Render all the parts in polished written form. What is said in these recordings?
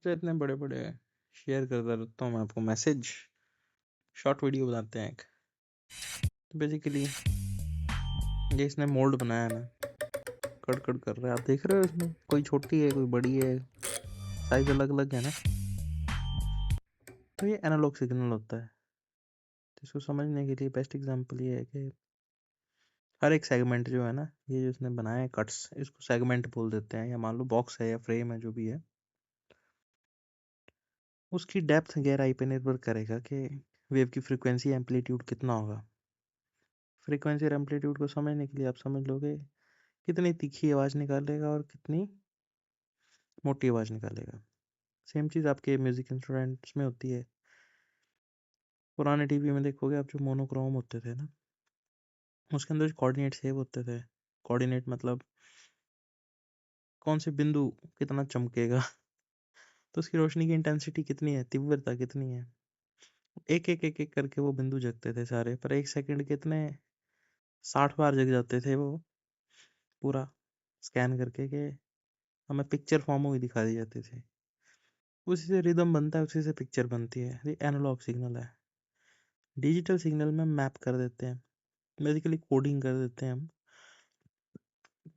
तो इतने बड़े बड़े शेयर करता रहता हूँ मैं आपको मैसेज, शॉर्ट वीडियो बनाते हैं एक। तो बेसिकली ये इसने मोल्ड बनाया है ना, कट कट कर रहा है, आप देख रहे हो। इसमें कोई छोटी है कोई बड़ी है, साइज अलग अलग है ना। तो ये एनालॉग सिग्नल होता है। तो इसको समझने के लिए बेस्ट एग्जांपल ये है कि हर एक सेगमेंट जो है ना, ये जो इसने बनाया है कट्स, इसको सेगमेंट बोल देते हैं। या मान लो बॉक्स है या फ्रेम है, जो भी है, उसकी डेप्थ गहराई पे निर्भर करेगा कि वेव की फ्रीक्वेंसी एम्पलीट्यूड कितना होगा। फ्रीक्वेंसी और एम्पलीट्यूड को समझने के लिए आप समझ लोगे कितनी तीखी आवाज़ निकालेगा और कितनी मोटी आवाज़ निकालेगा। सेम चीज़ आपके म्यूज़िक इंस्ट्रूमेंट्स में होती है। पुराने टीवी में देखोगे आप, जो मोनोक्रोम होते थे ना, उसके अंदर कोऑर्डिनेट सेव होते थे। कोऑर्डिनेट मतलब कौन से बिंदु कितना चमकेगा तो उसकी रोशनी की इंटेंसिटी कितनी है, तीव्रता कितनी है। एक एक एक एक करके वो बिंदु जगते थे सारे, पर एक सेकंड कितने 60 बार जग जाते थे वो, पूरा स्कैन करके के हमें पिक्चर फॉर्म हुई दिखा दी जाती थी। उसी से रिदम बनता है, उसी से पिक्चर बनती है। ये एनालॉग सिग्नल है। डिजिटल सिग्नल में मैप कर देते हैं, बेसिकली कोडिंग कर देते हैं हम।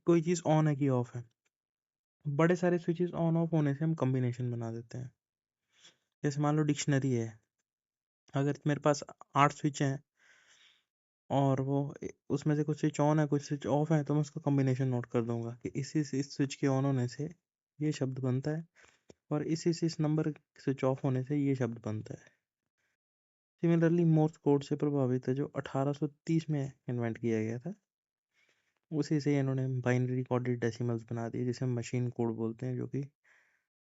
कोई चीज़ ऑन है कि ऑफ है, बड़े सारे स्विचेस ऑन ऑफ होने से हम कॉम्बिनेशन बना देते हैं। जैसे मान लो डिक्शनरी है, अगर मेरे पास 8 स्विच हैं और वो उसमें से कुछ स्विच ऑन है कुछ स्विच ऑफ है, तो मैं उसका कॉम्बिनेशन नोट कर दूंगा कि इस स्विच के ऑन होने से ये शब्द बनता है, और इस नंबर स्विच ऑफ होने से ये शब्द बनता है। सिमिलरली मोर्स कोड से प्रभावित है, जो 1830 में इन्वेंट किया गया था। उसी से इन्होंने बाइनरी कोडेड डेसिमल्स बना दिए, जिसे हम मशीन कोड बोलते हैं, जो कि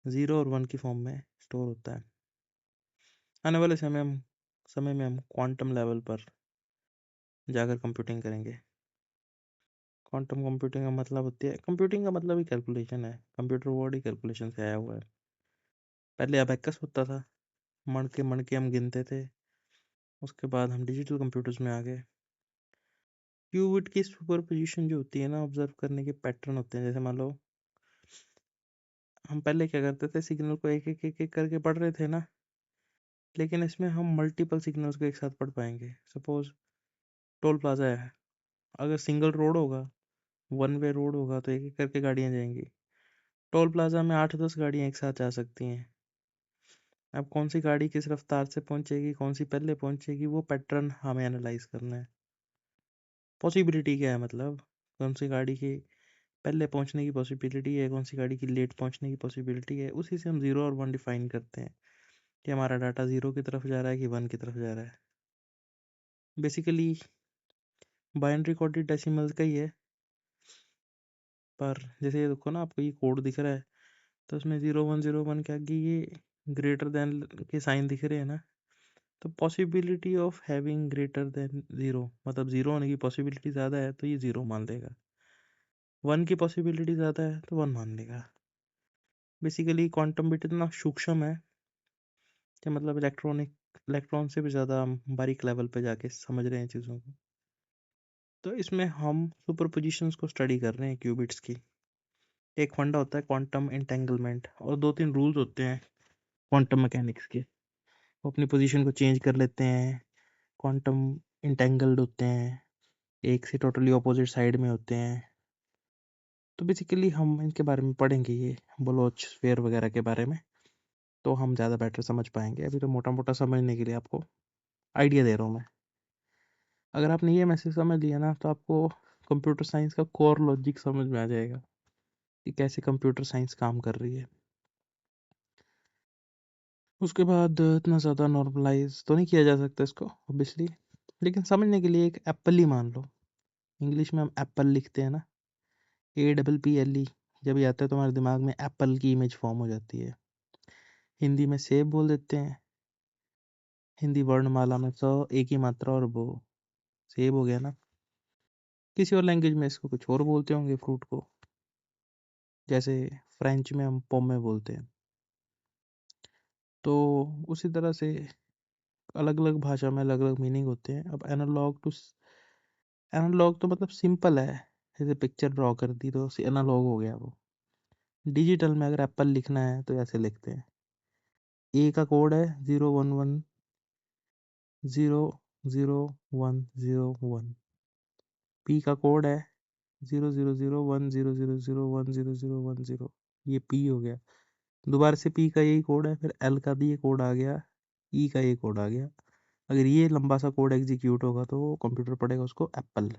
0 और 1 की फॉर्म में स्टोर होता है। आने वाले समय में हम क्वांटम लेवल पर जाकर कंप्यूटिंग करेंगे। क्वांटम कंप्यूटिंग का मतलब होती है, कंप्यूटिंग का मतलब ही कैलकुलेशन है। कंप्यूटर वर्ड ही कैलकुलेशन से आया हुआ है। पहले अबेकस होता था, मण के हम गिनते थे। उसके बाद हम डिजिटल कंप्यूटर्स में आ गए। क्यूबिट की सुपरपोजिशन जो होती है ना, ऑब्जर्व करने के पैटर्न होते हैं। जैसे मान लो हम पहले क्या करते थे, सिग्नल को एक एक करके पढ़ रहे थे ना, लेकिन इसमें हम मल्टीपल सिग्नल्स को एक साथ पढ़ पाएंगे। सपोज टोल प्लाजा है, अगर सिंगल रोड होगा, वन वे रोड होगा, तो एक एक करके गाड़ियां जाएंगी। टोल प्लाजा में 8-10 गाड़ियां एक साथ जा सकती हैं। अब कौन सी गाड़ी किस रफ्तार से पहुंचेगी, कौन सी पहले पहुंचेगी, वो पैटर्न हमें एनालाइज करना है। पॉसिबिलिटी क्या है, मतलब कौन सी गाड़ी की पहले पहुंचने की पॉसिबिलिटी है, कौन सी गाड़ी की लेट पहुंचने की पॉसिबिलिटी है। उसी से हम 0 और 1 डिफाइन करते हैं कि हमारा डाटा 0 की तरफ जा रहा है कि 1 की तरफ जा रहा है। बेसिकली बाइनरी कोडेड डेसिमल्स का ही है, पर जैसे ये देखो ना, आपको ये कोड दिख रहा है, तो उसमें 0101 के आगे ये ग्रेटर देन के साइन दिख रहे हैं ना। तो possibility of having greater than 0, मतलब 0 होने की पॉसिबिलिटी ज़्यादा है तो ये 0 मान लेगा। 1 की पॉसिबिलिटी ज़्यादा है तो 1 मान लेगा। बेसिकली क्वांटम बिट इतना सूक्ष्म है कि मतलब इलेक्ट्रॉन से भी ज़्यादा हम बारीक लेवल पे जाके समझ रहे हैं चीज़ों को। तो इसमें हम सुपरपोजिशंस को स्टडी कर रहे हैं क्यूबिट्स की। एक फंडा होता है क्वांटम इंटेंगलमेंट, और 2-3 रूल्स होते हैं क्वांटम मैकेनिक्स के। वो अपनी पोजीशन को चेंज कर लेते हैं, क्वांटम इंटेंगल्ड होते हैं, एक से टोटली ऑपोजिट साइड में होते हैं। तो बेसिकली हम इनके बारे में पढ़ेंगे, ये बलोच स्फीयर वगैरह के बारे में, तो हम ज़्यादा बेटर समझ पाएंगे। अभी तो मोटा मोटा समझने के लिए आपको आइडिया दे रहा हूँ मैं। अगर आपने ये मैसेज समझ लिया ना, तो आपको कंप्यूटर साइंस का कोर लॉजिक समझ में आ जाएगा कि कैसे कंप्यूटर साइंस काम कर रही है। उसके बाद इतना ज़्यादा नॉर्मलाइज तो नहीं किया जा सकता इसको ऑब्वियसली, लेकिन समझने के लिए एक एप्पल ही मान लो। इंग्लिश में हम एप्पल लिखते हैं ना, APPLE। जब ये आता है तो हमारे दिमाग में एप्पल की इमेज फॉर्म हो जाती है। हिंदी में सेब बोल देते हैं, हिंदी वर्णमाला में स एक ही मात्रा और वो सेब हो गया ना। किसी और लैंग्वेज में इसको कुछ और बोलते होंगे फ्रूट को, जैसे फ्रेंच में हम पोमे बोलते हैं। तो उसी तरह से अलग अलग भाषा में अलग अलग मीनिंग होते हैं। अब एनालॉग तो मतलब सिंपल है, जैसे पिक्चर ड्रॉ कर दी तो एनालॉग हो गया वो। डिजिटल में अगर एप्पल लिखना है तो ऐसे लिखते हैं। ए का कोड है 011 00101, पी का कोड है 0001000100010। ये पी हो गया। दोबारा से पी का यही कोड है, फिर एल का भी ये कोड आ गया, ई का ये कोड आ गया। अगर ये लंबा सा कोड एग्जीक्यूट होगा तो कंप्यूटर पढ़ेगा उसको एप्पल।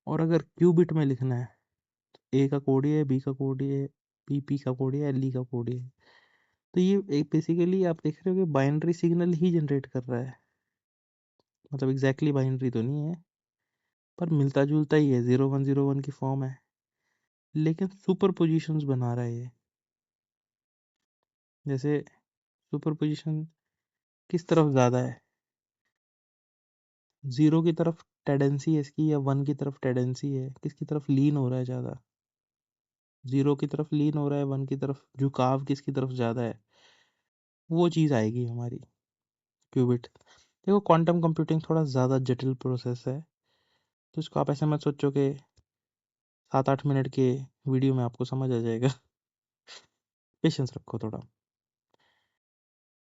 और अगर क्यूबिट में लिखना है, ए का कोड ये है, बी का कोड ये है, पी का कोड ये है, एल ई का कोड ये है। तो ये एक बेसिकली आप देख रहे हो कि बाइनरी सिग्नल ही जनरेट कर रहा है। मतलब एग्जैक्टली बाइनरी तो नहीं है, पर मिलता जुलता ही है, 0101 की फॉर्म है, लेकिन सुपर पोजिशंस बना रहा है ये। जैसे सुपर पोजिशन किस तरफ ज़्यादा है, 0 की तरफ टेंडेंसी है इसकी या 1 की तरफ टेंडेंसी है, किसकी तरफ लीन हो रहा है ज़्यादा, 0 की तरफ लीन हो रहा है, 1 की तरफ झुकाव किसकी तरफ ज़्यादा है, वो चीज़ आएगी हमारी क्यूबिट। देखो क्वांटम कंप्यूटिंग थोड़ा ज़्यादा जटिल प्रोसेस है, तो इसको आप ऐसे मत सोचो कि 7-8 मिनट के वीडियो में आपको समझ आ जाएगा। पेशेंस रखो थोड़ा।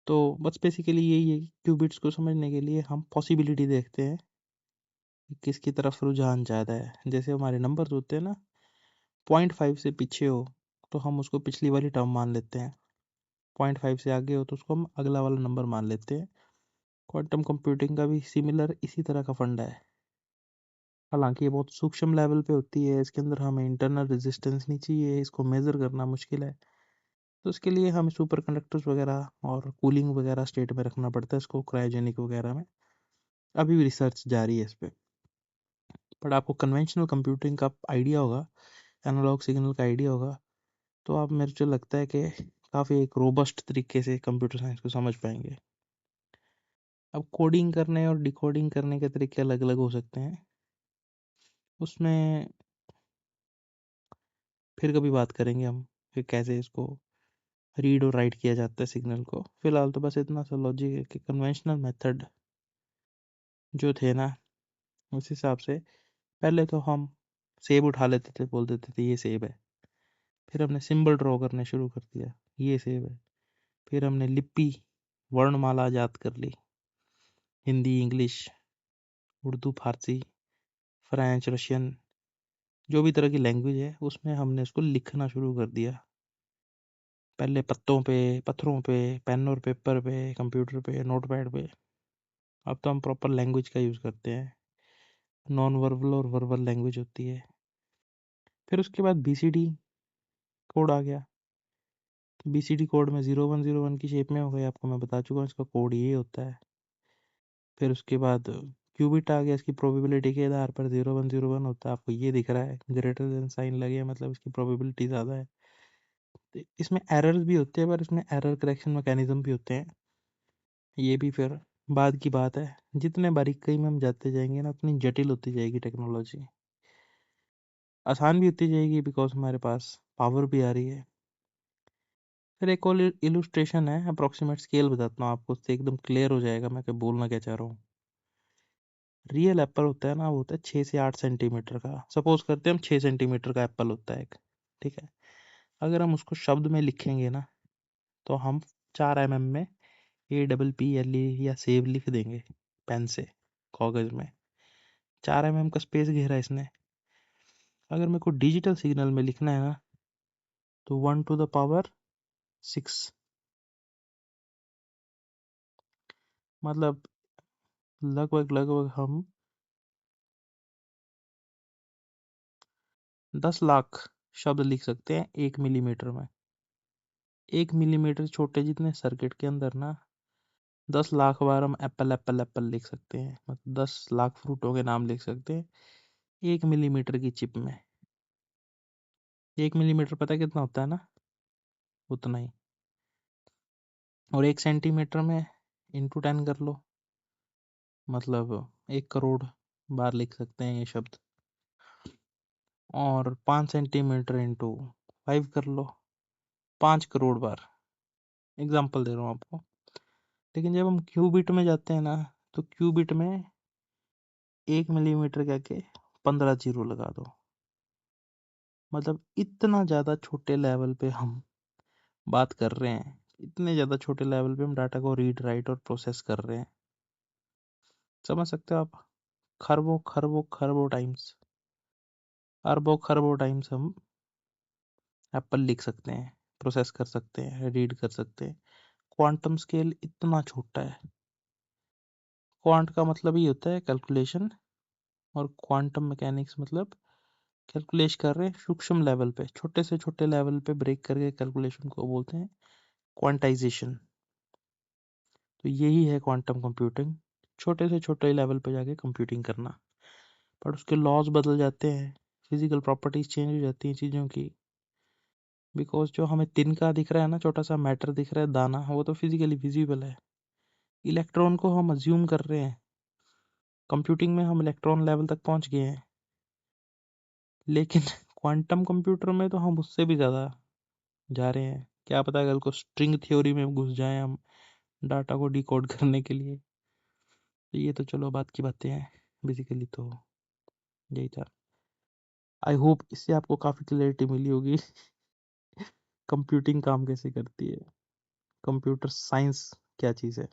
तो बस बेसिकली यही है कि क्यूबिट्स को समझने के लिए हम पॉसिबिलिटी देखते हैं कि किसकी तरफ रुझान ज़्यादा है। जैसे हमारे नंबर्स होते हैं ना, 0.5 से पीछे हो तो हम उसको पिछली वाली टर्म मान लेते हैं, 0.5 से आगे हो तो उसको हम अगला वाला नंबर मान लेते हैं। क्वांटम कंप्यूटिंग का भी सिमिलर इसी तरह का फंडा है। हालांकि ये बहुत सूक्ष्म लेवल पे होती है, इसके अंदर हमें इंटरनल रेजिस्टेंस नहीं चाहिए, इसको मेज़र करना मुश्किल है। तो इसके लिए हमें सुपर कंडक्टर्स वगैरह और कूलिंग वगैरह स्टेट में रखना पड़ता है, इसको क्रायोजेनिक वगैरह में। अभी भी रिसर्च जारी है इस पे। बट आपको कन्वेंशनल कंप्यूटिंग का आइडिया होगा, एनालॉग सिग्नल का आइडिया होगा, तो आप, मेरे को लगता है कि काफ़ी एक रोबस्ट तरीके से कंप्यूटर साइंस को समझ पाएंगे। अब कोडिंग करने और डिकोडिंग करने के तरीके अलग अलग हो सकते हैं, उसमें फिर कभी बात करेंगे हम कि कैसे इसको रीड और राइट किया जाता है सिग्नल को। फिलहाल तो बस इतना सा लॉजिक है कि कन्वेंशनल मेथड जो थे ना, उस हिसाब से पहले तो हम सेब उठा लेते थे, बोल देते थे ये सेब है, फिर हमने सिंबल ड्रॉ करने शुरू कर दिया, ये सेब है, फिर हमने लिपि वर्णमाला याद कर ली, हिंदी, इंग्लिश, उर्दू, फारसी, फ्रेंच, रशियन, जो भी तरह की लैंग्वेज है उसमें हमने उसको लिखना शुरू कर दिया। पहले पत्तों पे, पत्थरों पे, पेन और पेपर पे, कंप्यूटर पे, नोटपैड पे। अब तो हम प्रॉपर लैंग्वेज का यूज़ करते हैं, नॉन वर्बल और वर्बल लैंग्वेज होती है। फिर उसके बाद बीसीडी कोड आ गया, तो बीसीडी कोड में 0101 की शेप में हो गया, आपको मैं बता चुका हूँ इसका कोड ये होता है। फिर उसके बाद क्यूबिट आ गया, इसकी प्रोबेबिलिटी के आधार पर 0101 होता है, आपको ये दिख रहा है ग्रेटर देन साइन लगे, मतलब इसकी प्रोबेबिलिटी ज़्यादा है। तो इसमें एरर्स भी होते हैं, पर इसमें एरर करेक्शन मैकेनिज्म भी होते हैं, ये भी फिर बाद की बात है। जितने बारीकी में हम जाते जाएंगे ना, उतनी जटिल होती जाएगी टेक्नोलॉजी, आसान भी होती जाएगी बिकॉज हमारे पास पावर भी आ रही है। फिर एक और इलुस्ट्रेशन है, अप्रोक्सीमेट स्केल बताता हूँ आपको, उससे एकदम क्लियर हो जाएगा मैं क्या बोलना क्या चाह रहा हूँ। रियल एप्पल होता है ना, वो होता है 6 से 8 सेंटीमीटर का। सपोज करते हैं हम 6 सेंटीमीटर का एप्पल होता है एक, ठीक है। अगर हम उसको शब्द में लिखेंगे ना, तो हम 4 mm में APPLE या सेव लिख देंगे पेन से, कागज में। 4 mm का स्पेस घेरा इसने। अगर मेरे को डिजिटल सिग्नल में लिखना है ना, तो 1⁻6, मतलब लगभग लगभग हम 10 लाख शब्द लिख सकते हैं 1 मिलीमीटर में। 1 मिलीमीटर छोटे जितने सर्किट के अंदर ना 10 लाख बार हम एप्पल एप्पल एप्पल लिख सकते हैं, मतलब 10 लाख फ्रूटों के नाम लिख सकते हैं 1 मिलीमीटर की चिप में। 1 मिलीमीटर पता है कितना होता है ना, उतना ही। और 1 सेंटीमीटर में इंटू 10 कर लो, मतलब 1 करोड़ बार लिख सकते हैं ये शब्द। और 5 सेंटीमीटर इंटू 5 कर लो, 5 करोड़ बार। एग्जाम्पल दे रहा हूँ आपको। लेकिन जब हम क्यूबिट में जाते हैं ना, तो क्यूबिट में 1 मिलीमीटर कह के 15 जीरो लगा दो, मतलब इतना ज़्यादा छोटे लेवल पे हम बात कर रहे हैं इतने ज़्यादा छोटे लेवल पे हम डाटा को रीड राइट और प्रोसेस कर रहे हैं। समझ सकते हो आप? खरबों खरबों खरबों टाइम्स, अरबों खरबों टाइम्स हम एप्पल लिख सकते हैं, प्रोसेस कर सकते हैं, रीड कर सकते हैं। क्वांटम स्केल इतना छोटा है। क्वांट का मतलब ही होता है कैलकुलेशन, और क्वांटम मैकेनिक्स मतलब कैलकुलेट कर रहे हैं सूक्ष्म लेवल पे, छोटे से छोटे लेवल पे ब्रेक करके कैलकुलेशन को बोलते हैं क्वांटाइजेशन। तो यही है क्वांटम कंप्यूटिंग, छोटे से छोटे लेवल पे जाके कंप्यूटिंग करना। पर उसके लॉज बदल जाते हैं, फिजिकल प्रॉपर्टीज चेंज हो जाती हैं चीज़ों की। बिकॉज जो हमें तिनका दिख रहा है ना, छोटा सा मैटर दिख रहा है दाना, वो तो फिजिकली विजिबल है। इलेक्ट्रॉन को हम अज्यूम कर रहे हैं, कंप्यूटिंग में हम इलेक्ट्रॉन लेवल तक पहुंच गए हैं, लेकिन क्वांटम कंप्यूटर में तो हम उससे भी ज़्यादा जा रहे हैं। क्या पता कल को स्ट्रिंग थ्योरी में घुस जाए हम डाटा को डिकोड करने के लिए। तो ये तो चलो बात की बातें हैं, बेसिकली तो यही था। आई होप इससे आपको काफ़ी क्लैरिटी मिली होगी कंप्यूटिंग काम कैसे करती है, कंप्यूटर साइंस क्या चीज़ है।